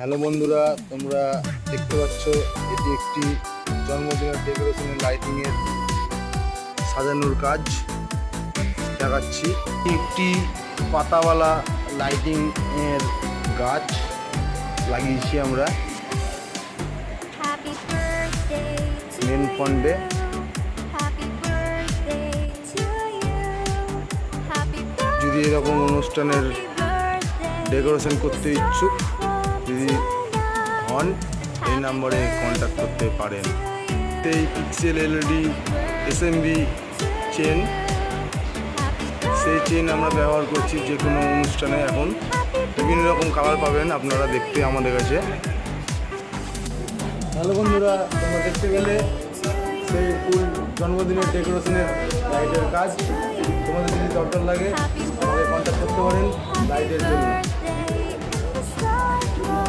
Hello বন্ধুরা, তোমরা দেখতে পাচ্ছ এটি একটি জন্মদিনের ডেকোরেশনের লাইটিংয়ের সাজানোর কাজ দেখাচ্ছি। একটি পাতাওয়ালা লাইটিং এর গাছ লাগিয়েছি আমরা মেন ফন্ডে। যদি এরকম অনুষ্ঠানের ডেকোরেশন করতে ইচ্ছুক যদি হন, এই নাম্বারে কন্ট্যাক্ট করতে পারেন। এই পিক্সেল এলইডি এসএমবি চেন, সেই চেন আমরা ব্যবহার করছি যে কোনো অনুষ্ঠানে। এখন বিভিন্ন রকম কালার পাবেন আপনারা দেখতে আমাদের কাছে। হ্যালো বন্ধুরা, তোমরা দেখতে গেলে সেই ফুল জন্মদিনের ডেকোরেশনের লাইটের কাজ। তোমাদের যদি দরকার লাগে আমাকে কন্ট্যাক্ট করতে পারেন লাইটের জন্য।